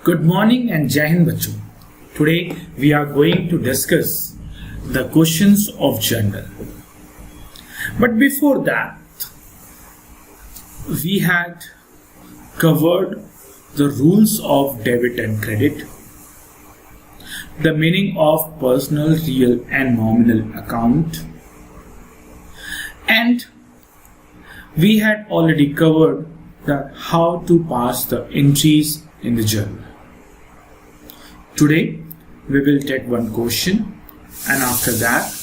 Good morning and Jai Hind bachcho. Today we are going to discuss the questions of journal. But before that, we had covered the rules of debit and credit, the meaning of personal, real and nominal account, and we had already covered that how to pass the entries in the journal. Today we will take one question, and after that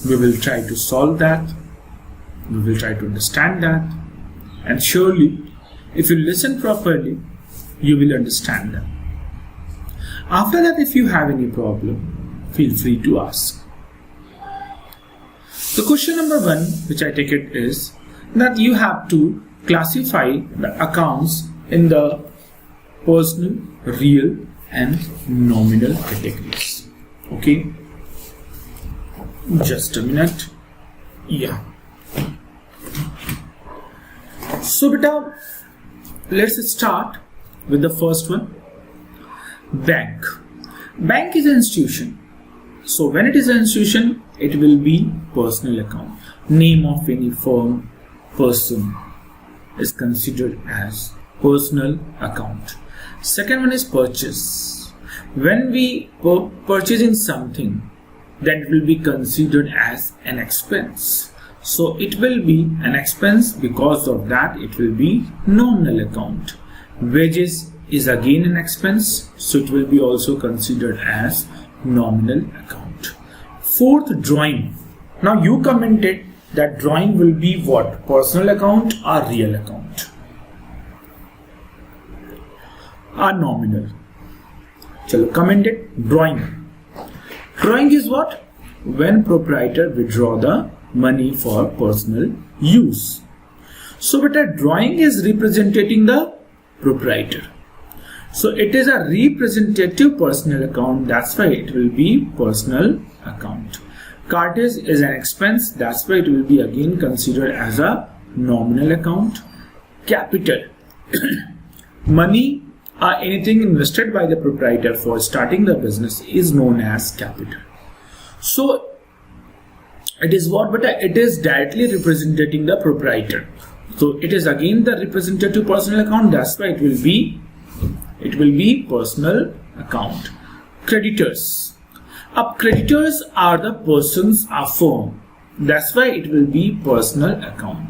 we will try to solve that, we will try to understand that, and surely if you listen properly you will understand that. After that, if you have any problem, feel free to ask. The question number 1 which I take it is that you have to classify the accounts in the personal, real and nominal categories. Okay, just a minute. Yeah. So beta, let's start with the first one. Bank. Bank is an institution. So when it is an institution, it will be personal account. Name of any firm, person is considered as personal account. Second one is purchase. When we purchasing something, that will be considered as an expense. So it will be an expense, because of that it will be nominal account. Wages is again an expense, so it will be also considered as nominal account. Fourth, drawing. Now you commented that drawing will be what? Personal account or real account? Or nominal? Chalo, commented drawing. Drawing is what? When proprietor withdraw the money for personal use. So beta, drawing is representing the proprietor. So it is a representative personal account, that's why it will be personal account. Cartage is an expense, that's why it will be again considered as a nominal account. Capital. Money or anything invested by the proprietor for starting the business is known as capital. So it is what? But it is directly representing the proprietor. So it is again the representative personal account, that's why it will be personal account. Creditors. Creditors are the persons or firm, that's why it will be personal account.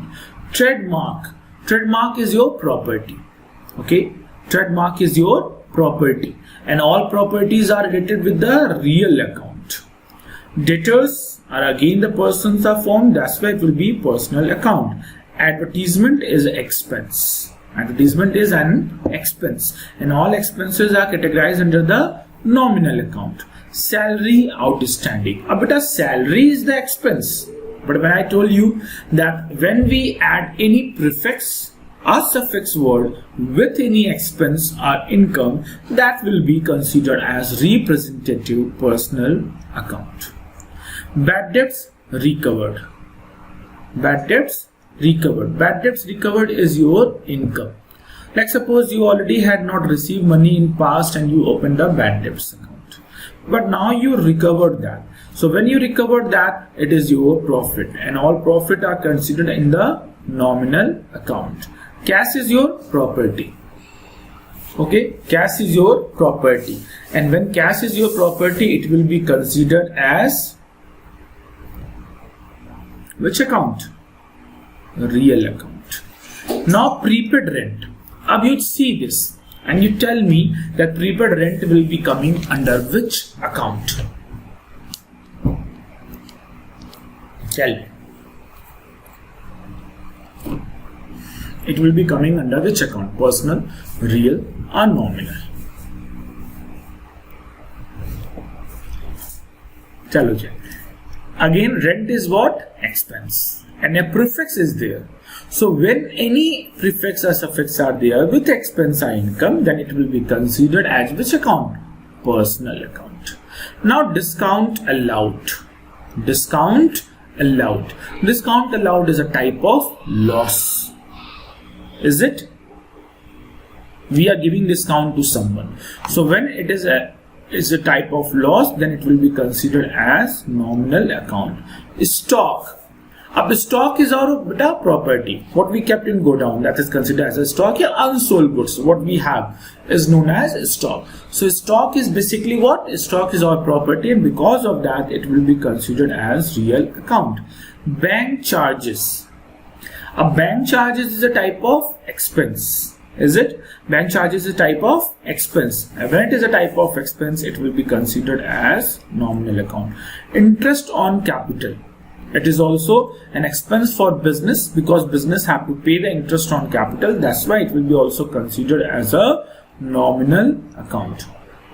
Trademark. Trademark is your property. Okay, trademark is your property, and all properties are related with the real account. Debtors are again the persons or firm, that's why it will be personal account. Advertisement is expense. Advertisement is an expense, and all expenses are categorized under the nominal account. Salary outstanding. Beta, salary is the expense, but when I told you that when we add any prefix or suffix word with any expense or income, that will be considered as representative personal account. Bad debts recovered. Bad debts recovered. Bad debts recovered is your income. Like suppose you already had not received money in past and you opened a bad debts account, but now you recovered that. So when you recovered that, it is your profit, and all profit are considered in the nominal account. Cash is your property. Okay, cash is your property, and when cash is your property, it will be considered as which account? Real account. Now prepaid rent. Now you see this and you tell me that prepaid rent will be coming under which account? Tell me. It will be coming under which account? Personal, real or nominal? Chalo ji. Again, rent is what? Expense, and a prefix is there. So when any prefix or suffix are there with expense or income, then it will be considered as which account? Personal account. Now discount allowed. Discount allowed. Discount allowed is a type of loss. Is it? We are giving discount to someone. So when it is a type of loss, then it will be considered as nominal account. Stock. अब stock is our beta property. What we kept in godown, that is considered as a stock. या unsold goods, what we have is known as stock. So stock is basically what? Stock is our property, and because of that, it will be considered as real account. Bank charges. A bank charges is a type of expense. Is it? Bank charges is a type of expense. And when it is a type of expense, it will be considered as nominal account. Interest on capital. It is also an expense for business because business have to pay the interest on capital. That's why it will be also considered as a nominal account.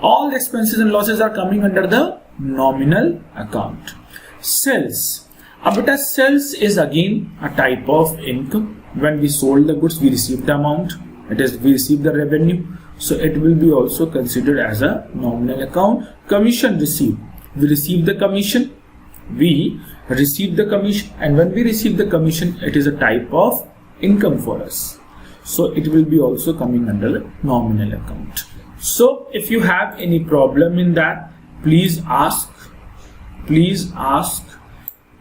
All the expenses and losses are coming under the nominal account. Sales. Beta sales is again a type of income. When we sold the goods, we received the amount. It is we received the revenue. So it will be also considered as a nominal account. Commission received. We received the commission. We receive the commission, and when we receive the commission, it is a type of income for us. So it will be also coming under the nominal account. So if you have any problem in that, please ask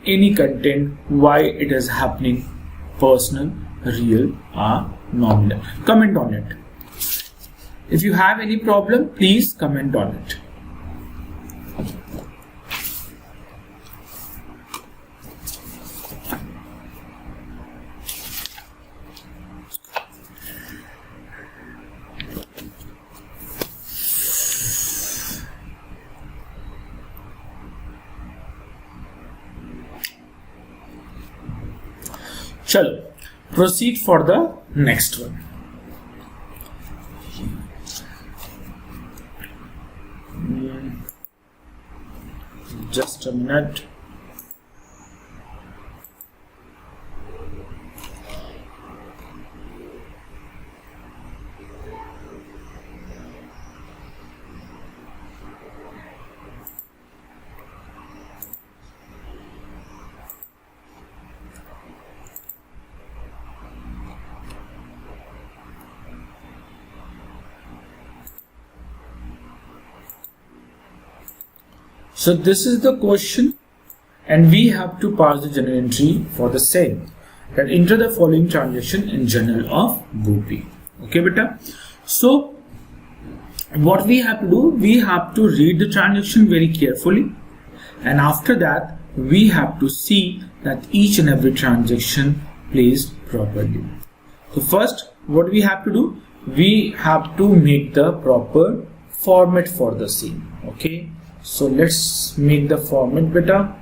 any content why it is happening, personal, real or nominal. Comment on it. If you have any problem, please comment on it. Chalo, proceed for the next one. Just a minute. So this is the question, and we have to pass the journal entry for the same. That enter the following transaction in journal of Gopi. Okay, beta. So what we have to do, we have to read the transaction very carefully, and after that we have to see that each and every transaction placed properly. So first, what we have to do, we have to make the proper format for the same. Okay. So let's make the format beta.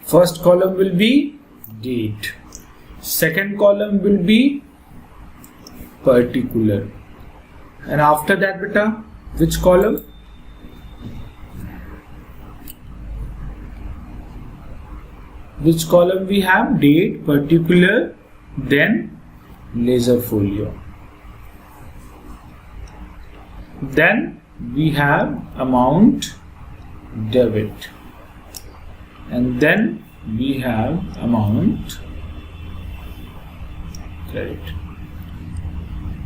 First column will be date. Second column will be particular. And after that, beta, which column? Which column we have? Date, particular, then laser folio. Then we have amount, debit. And then we have amount, credit.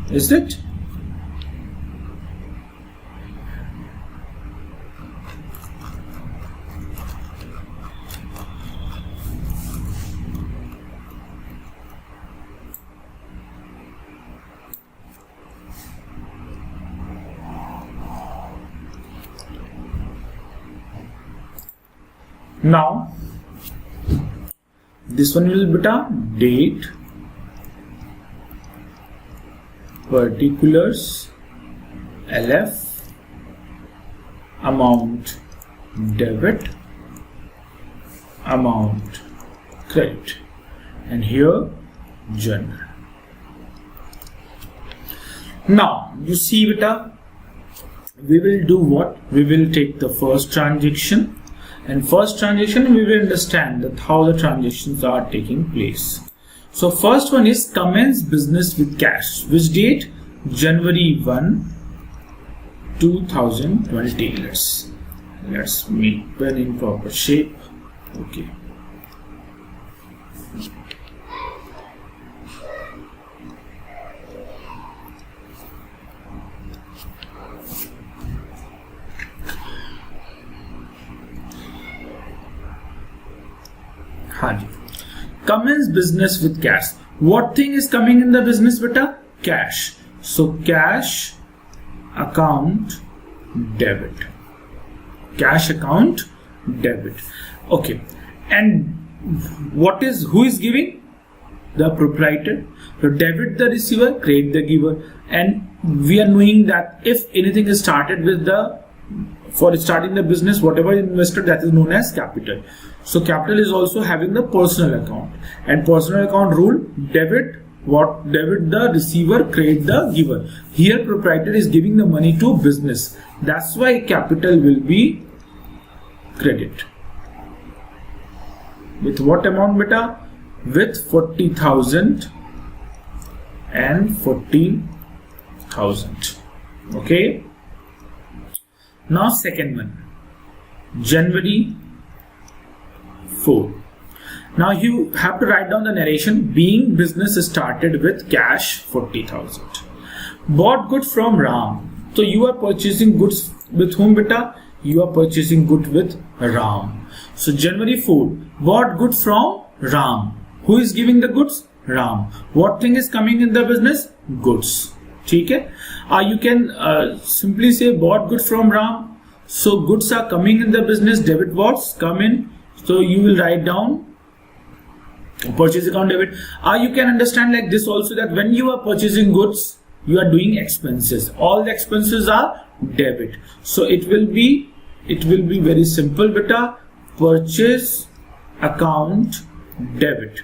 Is it? Now this one will be date, particulars, LF, amount debit, amount credit, and here journal. Now you see beta, we will do what? We will take the first transaction, and first transaction we will understand that how the transactions are taking place. So first one is commence business with cash. Which date? January 1, 2020. Let's make pen in proper shape. Okay. Commence business with cash. What thing is coming in the business beta? Cash. So cash account debit. Cash account debit. Okay. And who is giving? The proprietor. So debit the receiver, credit the giver. And we are knowing that if anything is started with for starting the business, whatever invested, that is known as capital. So capital is also having the personal account, and personal account rule, debit the receiver, credit the giver. Here proprietor is giving the money to business, that's why capital will be credit. With what amount beta? With 40,000 and 40,000. Okay. Now second one, January 4. Now you have to write down the narration. Being business started with cash 40,000. Bought goods from Ram. So you are purchasing goods with whom beta? You are purchasing goods with Ram. So January 4. Bought goods from Ram. Who is giving the goods? Ram. What thing is coming in the business? Goods. Okay? You can simply say bought goods from Ram. So goods are coming in the business. Debit what's come in. So you will write down purchase account debit. You can understand like this also, that when you are purchasing goods, you are doing expenses. All the expenses are debit. So it will be very simple beta. Purchase account debit.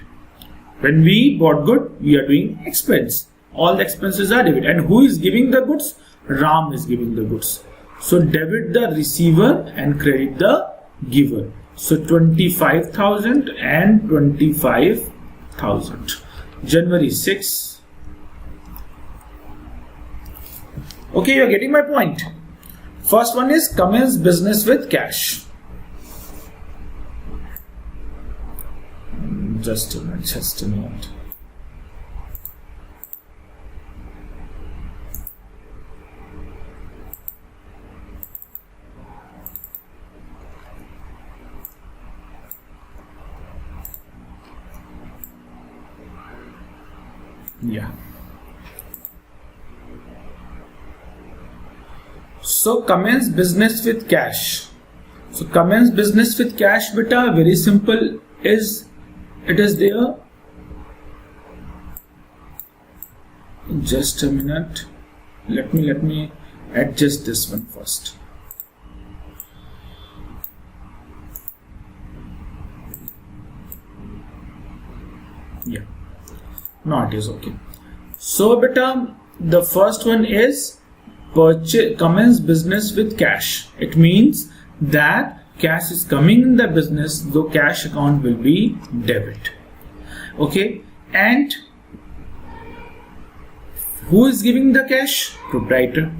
When we bought good, we are doing expense. All the expenses are debit. And who is giving the goods? Ram is giving the goods. So debit the receiver and credit the giver. So 25,000 and 25,000. January 6. Okay, you are getting my point. First one is commence business with cash. Just a minute. Yeah. So commence business with cash. So commence business with cash beta, very simple, it is there. Just a minute. Let me adjust this one first. Yeah. Now it is okay. So beta, the first one is commence business with cash. It means that cash is coming in the business, though cash account will be debit. Okay. And who is giving the cash? Proprietor.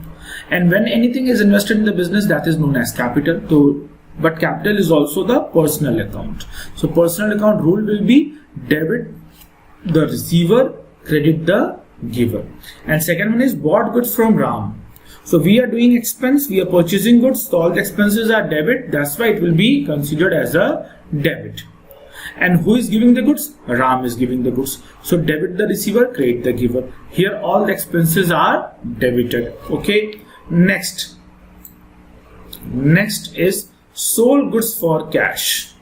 And when anything is invested in the business, that is known as capital. So, but capital is also the personal account. So personal account rule will be debit the receiver, credit the giver. And second one is bought goods from Ram. So we are doing expense, we are purchasing goods, so all the expenses are debit, that's why it will be considered as a debit. And who is giving the goods? Ram is giving the goods. So debit the receiver, credit the giver. Here all the expenses are debited. Okay. Next is sold goods for cash.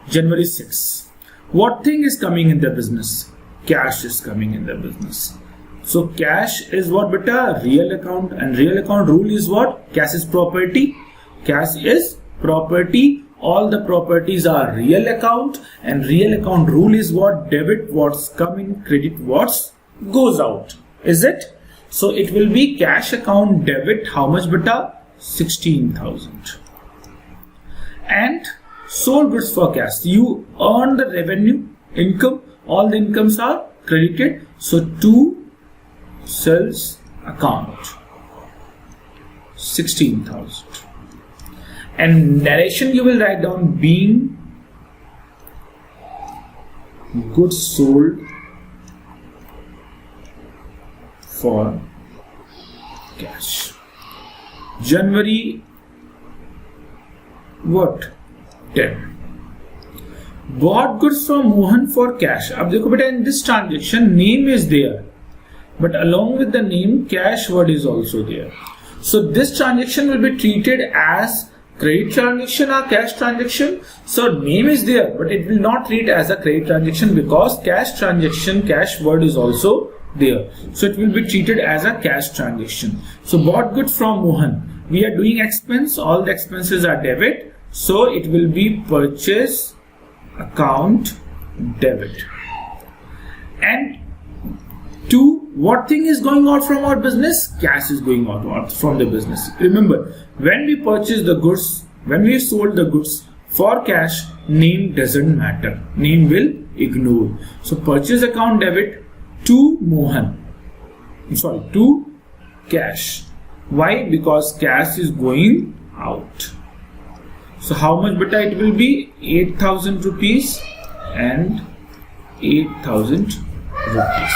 January 6. What thing is coming in the business? Cash is coming in the business. So cash is what beta? Real account, and real account rule is what? Cash is property. Cash is property. All the properties are real account, and real account rule is what? Debit what's coming, credit what's goes out. Is it? So it will be cash account debit. How much beta? 16,000. And sold goods for cash. You earn the revenue, income. All the incomes are credited. So to sales account 16,000. And narration you will write down being goods sold for cash. January what? 10. Bought goods from Mohan for cash. अब देखो बेटा, in this transaction name is there, but along with the name cash word is also there. So this transaction will be treated as credit transaction or cash transaction. So name is there, but it will not treat as a credit transaction because cash transaction, cash word is also there. So it will be treated as a cash transaction. So bought goods from Mohan. We are doing expense. All the expenses are debit. So it will be purchase account debit. And two, what thing is going out from our business? Cash is going out from the business. Remember, when we purchase the goods, when we sold the goods for cash, name doesn't matter. Name will ignore. So purchase account debit to Mohan. Sorry, to cash. Why? Because cash is going out. So how much beta it will be? 8,000 rupees and 8,000 rupees.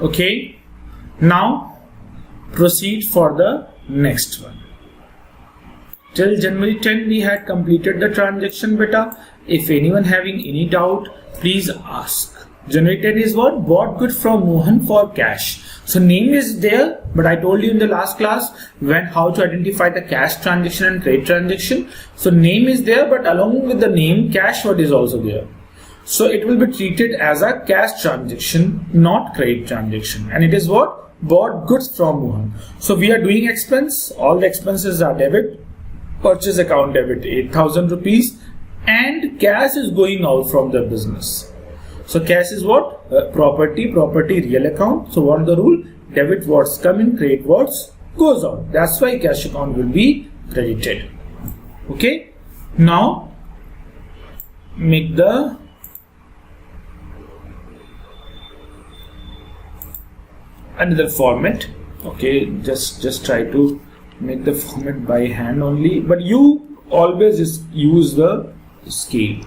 Okay, now proceed for the next one. Till January 10 we had completed the transaction beta. If anyone having any doubt, please ask. January 10 is what? Bought good from Mohan for cash. So name is there, but I told you in the last class when how to identify the cash transaction and credit transaction. So name is there, but along with the name, cash word is also there. So it will be treated as a cash transaction, not credit transaction. And it is what? Bought goods from Mohan. So we are doing expense. All the expenses are debit. Purchase account debit 8,000 rupees. And cash is going out from the business. So cash is what? Property real account. So what is the rule? Debit what's coming, credit what's goes out. That's why cash account will be credited. Okay. Now make the another format. Okay, just try to make the format by hand only, but you always just use the scale.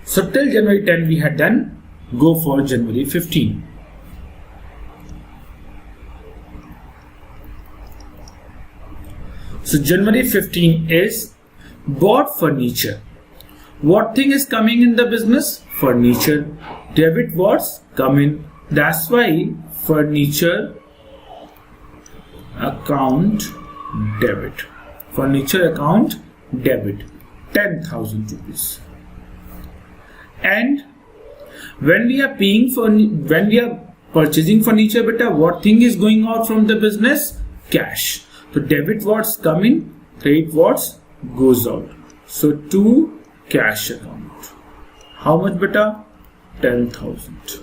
So till January 10 we had done. Go for January 15. So January 15 is bought furniture. What thing is coming in the business? Furniture. Debit what's coming. That's why furniture account debit. Furniture account debit 10,000 rupees. And when we are paying for, when we are purchasing furniture beta, what thing is going out from the business? Cash. So debit what's coming, credit what's goes out. So to cash account. How much beta? 10,000.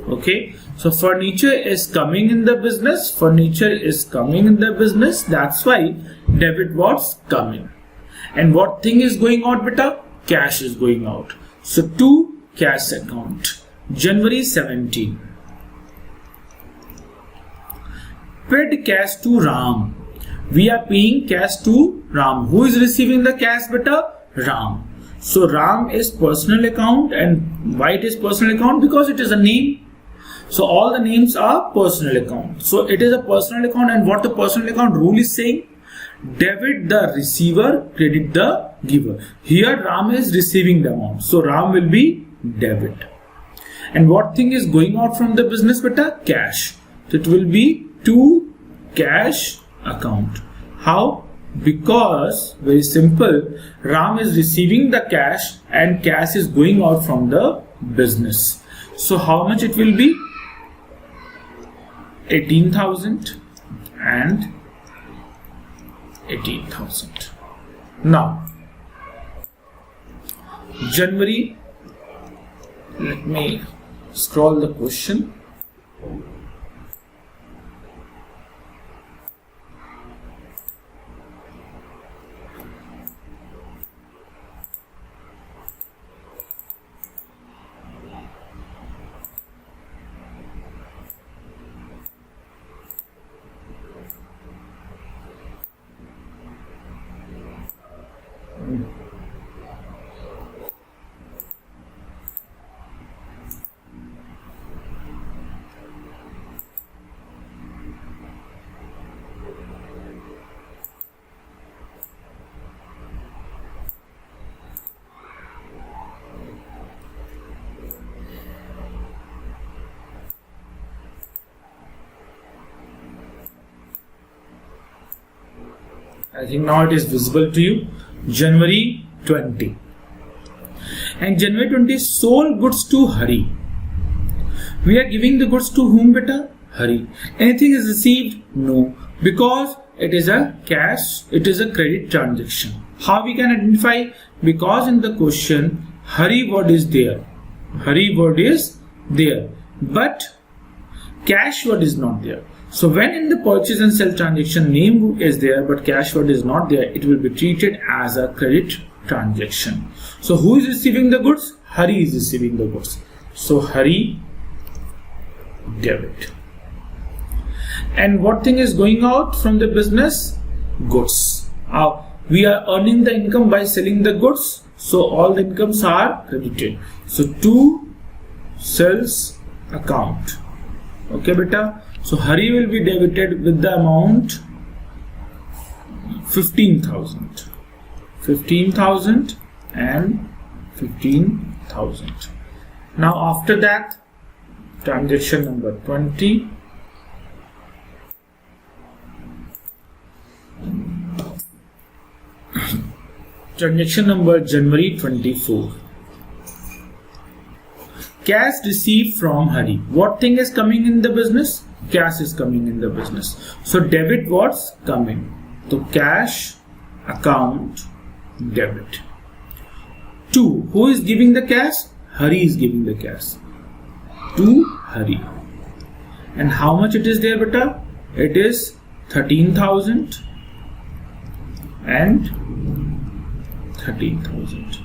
Okay. So furniture is coming in the business. Furniture is coming in the business. That's why debit what's coming. And what thing is going out beta? Cash is going out. So to cash account. January 17. Paid cash to Ram. We are paying cash to Ram. Who is receiving the cash beta? Ram. So Ram is personal account and Why it is personal account? Because it is a name. So all the names are personal account. So it is a personal account, and what the personal account rule is saying? Debit the receiver, credit the giver. Here Ram is receiving the amount, so Ram will be debit. And what thing is going out from the business beta? Cash. So it will be to cash account. How? Because very simple, Ram is receiving the cash and cash is going out from the business. So how much it will be? 18,000 and 18,000. Now January, let me scroll the question. I think now it is visible to you. January 20. And January 20 sold goods to Hari. We are giving the goods to whom beta? Hari. Anything is received? No. Because it is a cash, it is a credit transaction. How we can identify? Because in the question, Hari word is there. Hari word is there. But cash word is not there. So when in the purchase and sell transaction name is there but cash word is not there, it will be treated as a credit transaction. So who is receiving the goods? Hari is receiving the goods. So Hari debit. And what thing is going out from the business? Goods. We are earning the income by selling the goods. So all the incomes are credited. So to sales account. Okay beta. So Hari will be debited with the amount 15,000. 15,000 and 15,000. Now after that, transaction number 20. Transaction number January 24. Cash received from Hari. What thing is coming in the business? Cash is coming in the business. So debit what's coming? So cash account debit. 2. Who is giving the cash? Hari is giving the cash. To Hari. And how much it is there beta? It is 13,000 and 13,000.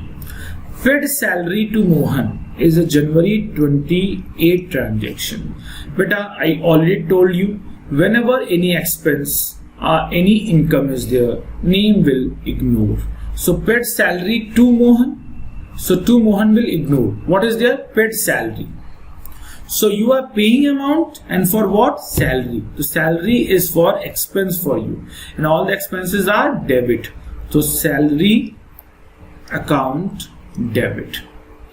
Paid salary to Mohan is a January 28 transaction. Beta, I already told you, whenever any expense or any income is there, name will ignore. So paid salary to Mohan. So to Mohan will ignore. What is there? Paid salary. So you are paying amount, and for what? Salary. The salary is for expense for you, and all the expenses are debit. So salary account debit.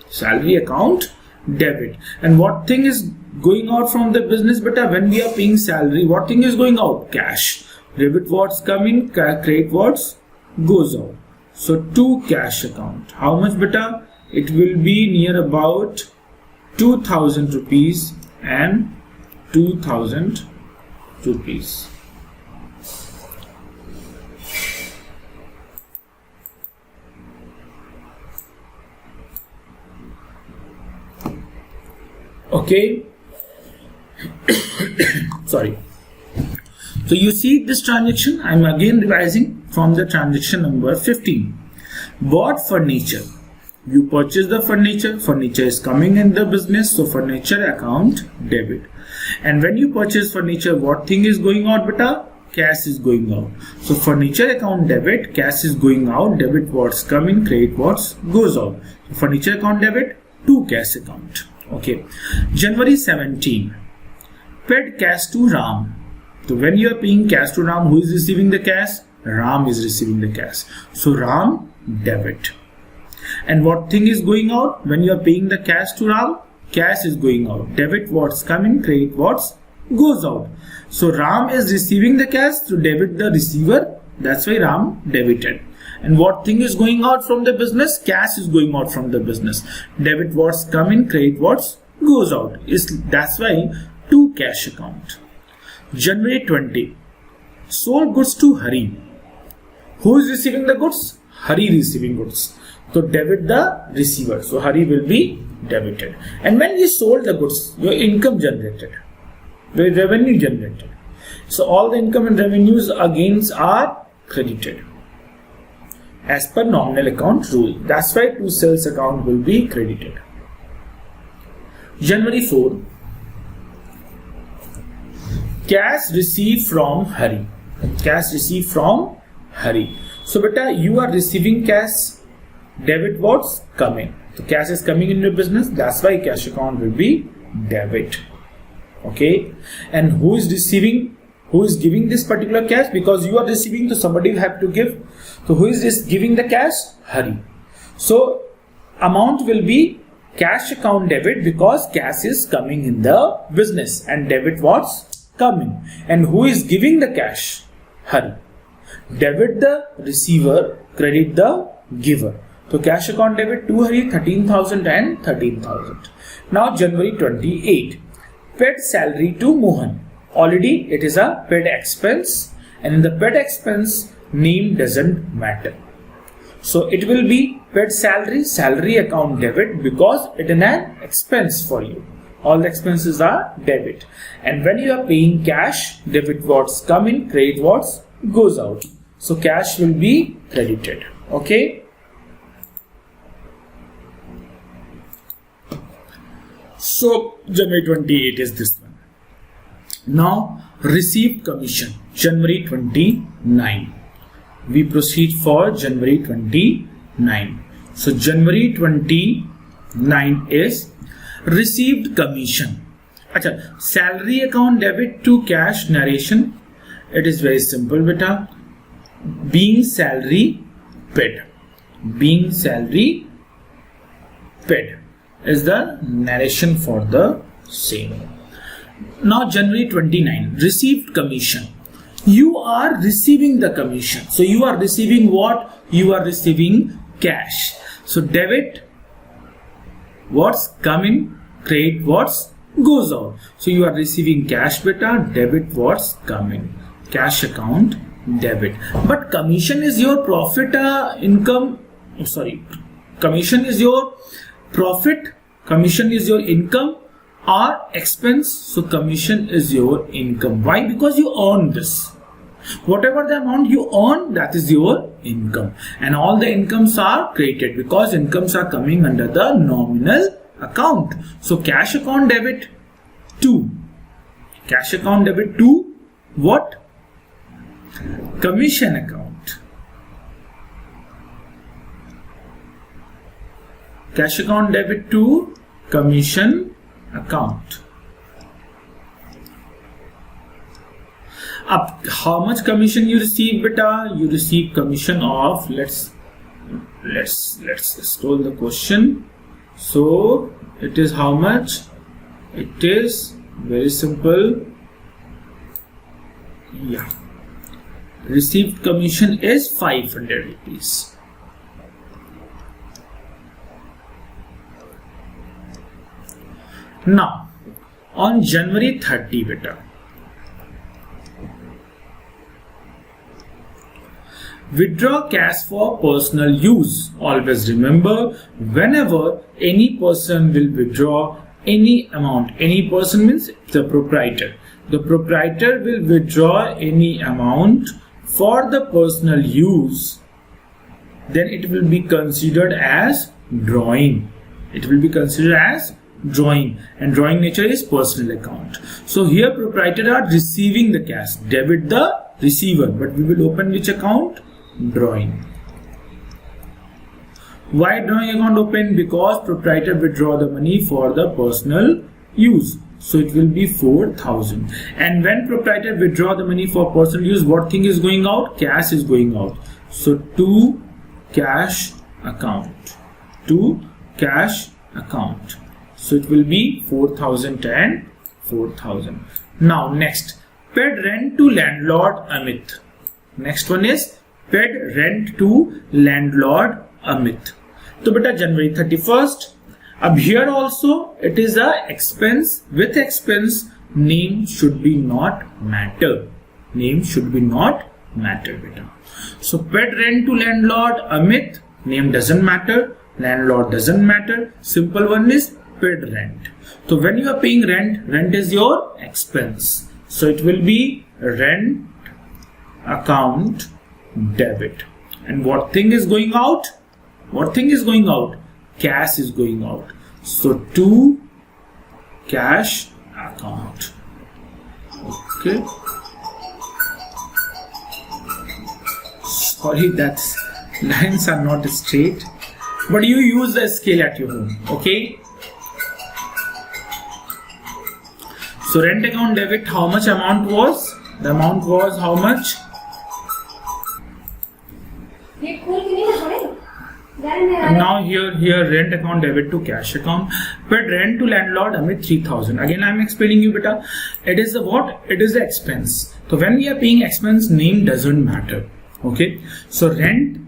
Salary account debit. And what thing is going out from the business beta? When we are paying salary, what thing is going out? Cash. Debit what's coming, credit what's goes out. So to cash account. How much beta? It will be near about 2,000 rupees and 2,000 rupees. Okay. Sorry. So you see this transaction, I am again revising from the transaction number 15. Bought furniture. You purchase the furniture. Furniture is coming in the business. So furniture account debit. And when you purchase furniture, what thing is going out beta? Cash is going out. So furniture account debit, cash is going out, debit what's coming, credit what's goes out. So furniture account debit, to cash account. Okay. January 17, paid cash to Ram. So when you are paying cash to Ram, who is receiving the cash? Ram is receiving the cash. So Ram, debit. And what thing is going out? When you are paying the cash to Ram, cash is going out. Debit what's coming, credit what's goes out. So Ram is receiving the cash to debit the receiver. That's why Ram debited. And what thing is going out from the business? Cash is going out from the business. Debit what's coming, credit what's goes out. That's why to cash account. January 20, sold goods to Hari. Who is receiving the goods? Hari receiving goods. So debit the receiver. So Hari will be debited. And when you sold the goods, your income generated, your revenue generated. So all the income and revenues against are credited as per nominal account rule. That's why to sales account will be credited. January 4, cash received from Hari. Cash received from Hari. So beta, you are receiving cash, debit what's coming. So cash is coming in your business, that's why cash account will be debit. Okay. And who is receiving, who is giving this particular cash? Because you are receiving, so somebody will have to give. So who is this giving the cash? Hari. So amount will be cash account debit because cash is coming in the business, and debit what's coming. And who is giving the cash? Hari. Debit the receiver, credit the giver. So cash account debit to Hari 13,000 and 13,000. Now January 28, paid salary to Mohan. Already it is a paid expense, and in the paid expense name doesn't matter. So it will be paid salary, salary account debit because it is an expense for you. All the expenses are debit. And when you are paying cash, debit what's coming, credit what's goes out. So cash will be credited. Okay. So January 28 is this one. Now received commission, January 29. We proceed for January 29. So January 29 is received commission. Achha, salary account debit to cash narration. It is very simple beta. Being salary paid. Being salary paid is the narration for the same. Now January 29, received commission. You are receiving the commission. So you are receiving what? You are receiving cash. So debit what's coming, credit what's goes out. So you are receiving cash beta, debit what's coming. Cash account debit. But commission is your profit income. Commission is your profit. Commission is your income or expense. So commission is your income. Why? Because you earn this. Whatever the amount you earn, that is your income. And all the incomes are created because incomes are coming under the nominal account. So cash account debit to. Cash account debit to what? Commission account. Cash account debit to commission account. Up, how much commission you receive beta? You receive commission of, let's scroll the question. So it is how much? It is very simple. Yeah. Received commission is 500 rupees. Now, on January 30 beta, withdraw cash for personal use. Always remember, whenever any person will withdraw any amount, any person means the proprietor. The proprietor will withdraw any amount for the personal use, then it will be considered as drawing. It will be considered as drawing, and drawing nature is personal account. So here proprietor are receiving the cash, debit the receiver, but we will open which account? Drawing. Why drawing account open? Because proprietor withdraw the money for the personal use. So it will be 4,000. And when proprietor withdraw the money for personal use, what thing is going out? Cash is going out. So to cash account. To cash account. So it will be 4,000 and 4,000. Now next, paid rent to landlord Amit. Next one is paid rent to landlord Amit. So beta January 31st. Ab here also it is a expense. With expense, name should be not matter. Name should be not matter beta. So paid rent to landlord Amit. Name doesn't matter. Landlord doesn't matter. Simple one is paid rent. So when you are paying rent, rent is your expense. So it will be rent account debit. And what thing is going out? What thing is going out? Cash is going out. So to cash account. Okay. Sorry, that lines are not straight, but you use the scale at your home. Okay. So rent account debit, how much amount was? The amount was how much? And now here rent account debit to cash account. But rent to landlord Amit 3,000. Again I am explaining you beta. It is the what? It is the expense. So when we are paying expense, name doesn't matter. Okay. So rent.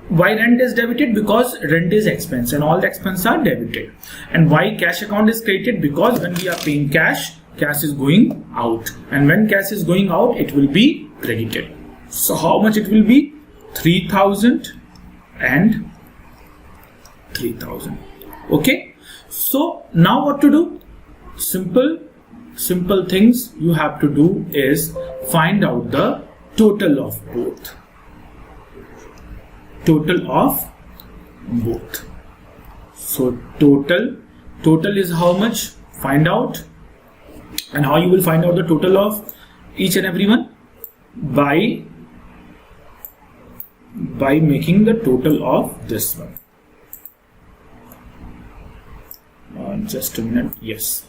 Why rent is debited? Because rent is expense and all the expenses are debited. And why cash account is created? Because when we are paying cash, cash is going out. And when cash is going out, it will be credited. So how much it will be? 3,000 and 3,000. Okay. So now what to do? Simple things you have to do is find out the total of both. Total of both. So total is how much? Find out. And how you will find out the total of each and every one? By making the total of this one. Just a minute. Yes.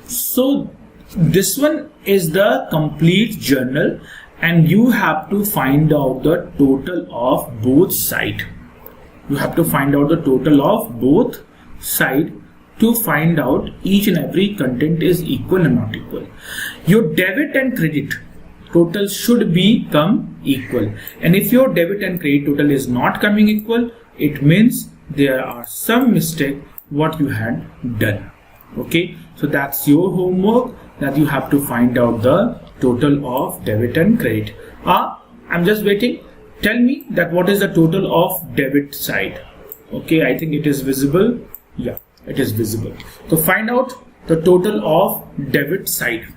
So this one is the complete journal, and you have to find out the total of both sides. You have to find out the total of both sides to find out each and every content is equal and not equal. Your debit and credit total should become equal, and if your debit and credit total is not coming equal, it means there are some mistake what you had done. Okay, so that's your homework, that you have to find out the total of debit and credit. I'm just waiting. Tell me that what is the total of debit side. Okay, I think it is visible. Yeah, it is visible. So find out the total of debit side.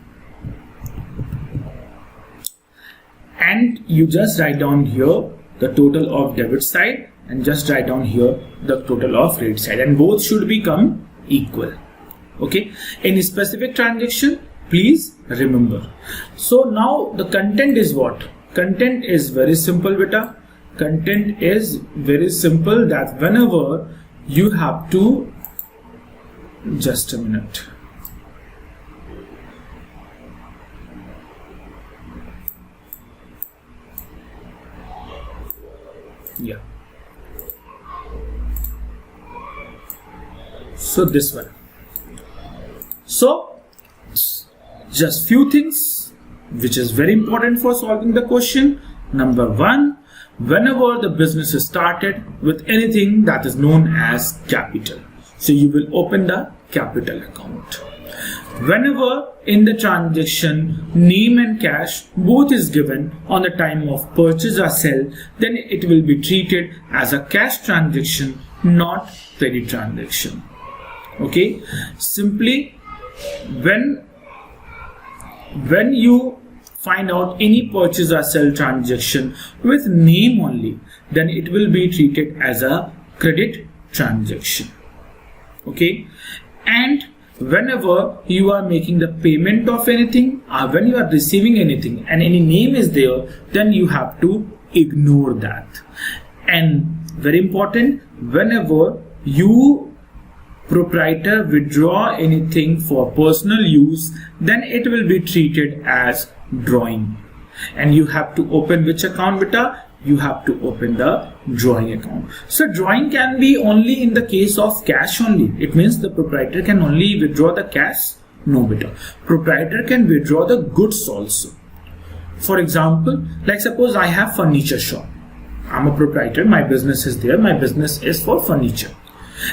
And you just write down here the total of debit side and just write down here the total of credit side, and both should become equal. Okay, in a specific transaction, please remember. So now the content is what? Content is very simple beta. Content is very simple, that whenever you have to, just a minute. Yeah. So this one. So just few things which is very important for solving the question. Number one, whenever the business is started with anything that is known as capital, so you will open the capital account. Whenever in the transaction name and cash both is given on the time of purchase or sale, then it will be treated as a cash transaction, not credit transaction. Okay, simply when you find out any purchase or sale transaction with name only, then it will be treated as a credit transaction. Okay, and whenever you are making the payment of anything or when you are receiving anything and any name is there, then you have to ignore that. And very important, whenever you proprietor withdraw anything for personal use, then it will be treated as drawing. And you have to open which account, beta? You have to open the drawing account. So drawing can be only in the case of cash only. It means the proprietor can only withdraw the cash. No, beta. Proprietor can withdraw the goods also. For example, like suppose I have furniture shop. I'm a proprietor. My business is there. My business is for furniture.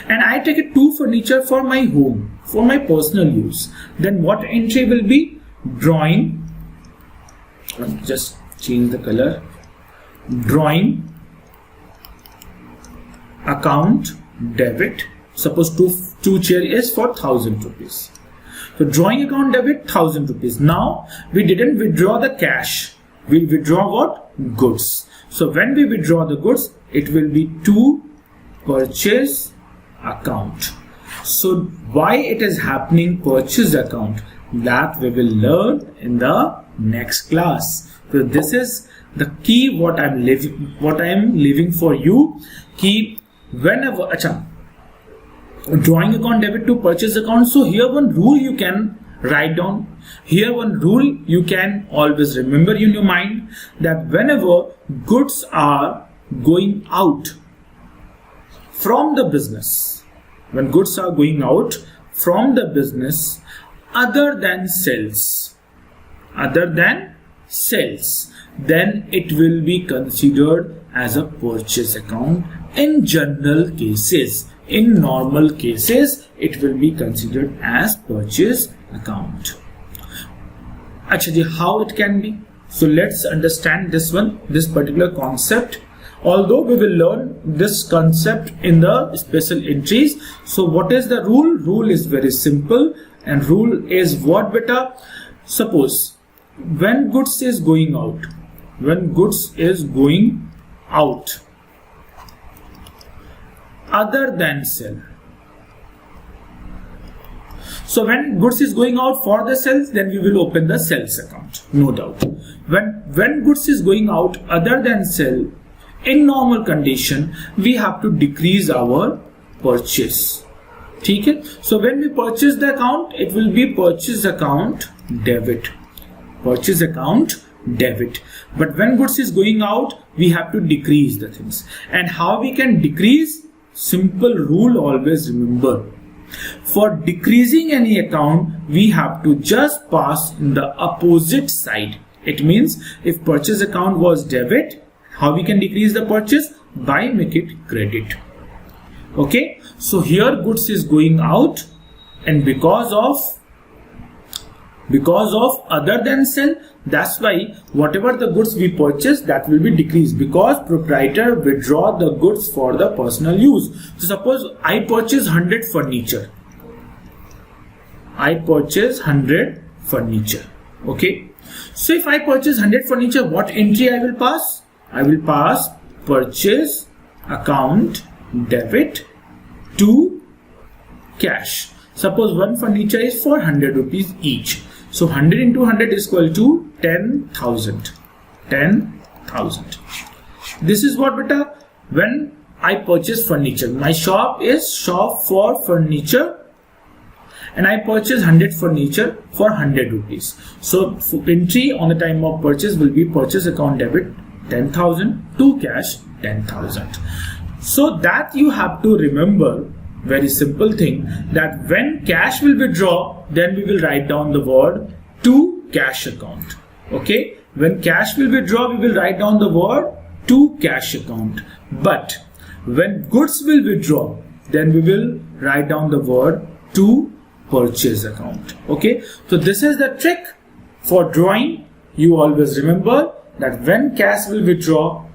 And I take it 2 furniture for my home, for my personal use. Then what entry will be? Drawing. Just change the color. Drawing account debit. Suppose two chair is for 1,000 rupees. So drawing account debit 1,000 rupees. Now we didn't withdraw the cash. We withdraw what? Goods. So when we withdraw the goods, it will be to purchase account. So why it is happening purchase account, that we will learn in the next class. So this is the key what I am leaving for you. Key whenever drawing account debit to purchase account. So here one rule you can write down. Here one rule you can always remember in your mind, that whenever goods are going out from the business, when goods are going out from the business other than sales, then it will be considered as a purchase account in general cases. In normal cases, it will be considered as purchase account. Actually, how it can be? So let's understand this particular concept. Although we will learn this concept in the special entries. So what is the rule? Rule is very simple, and rule is what, beta? Suppose when goods is going out, other than sell. So when goods is going out for the sales, then we will open the sales account, no doubt. When goods is going out other than sell, in normal condition, we have to decrease our purchase. Okay? So when we purchase the account, it will be purchase account debit. Purchase account debit. But when goods is going out, we have to decrease the things. And how we can decrease? Simple rule, always remember. For decreasing any account, we have to just pass in the opposite side. It means if purchase account was debit, how we can decrease the purchase? By make it credit. Okay, so here goods is going out, and because of other than sell, that's why whatever the goods we purchase, that will be decreased, because proprietor withdraw the goods for the personal use. So suppose I purchase 100 furniture. Okay, so if I purchase 100 furniture, what entry I will pass? I will pass purchase account debit to cash. Suppose one furniture is for 100 rupees each. So 100 into 100 is equal to 10,000. 10,000. This is what, beta? When I purchase furniture, my shop is shop for furniture, and I purchase 100 furniture for 100 rupees. So entry on the time of purchase will be purchase account debit 10,000 to cash 10,000. So that you have to remember, very simple thing, that when cash will withdraw, then we will write down the word to cash account. Okay, when cash will withdraw, we will write down the word to cash account. But when goods will withdraw, then we will write down the word to purchase account. Okay, so this is the trick for drawing. You always remember that when cash will withdraw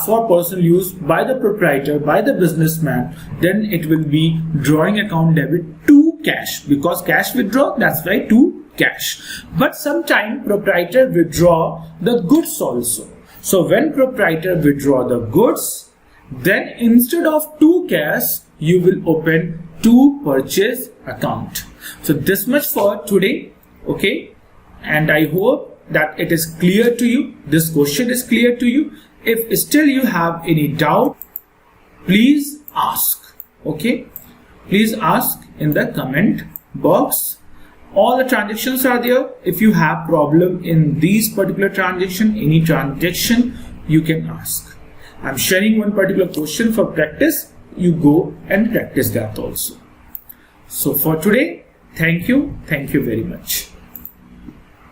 for personal use by the proprietor, by the businessman, then it will be drawing account debit to cash, because cash withdraw, that's why to cash. But sometime proprietor withdraw the goods also. So when proprietor withdraw the goods, then instead of to cash, you will open to purchase account. So this much for today. Okay, and I hope that it is clear to you. This question is clear to you. If still you have any doubt, please ask. Okay, please ask in the comment box. All the transactions are there. If you have problem in these particular transaction, any transaction, you can ask. I'm sharing one particular question for practice. You go and practice that also. So for today, thank you very much.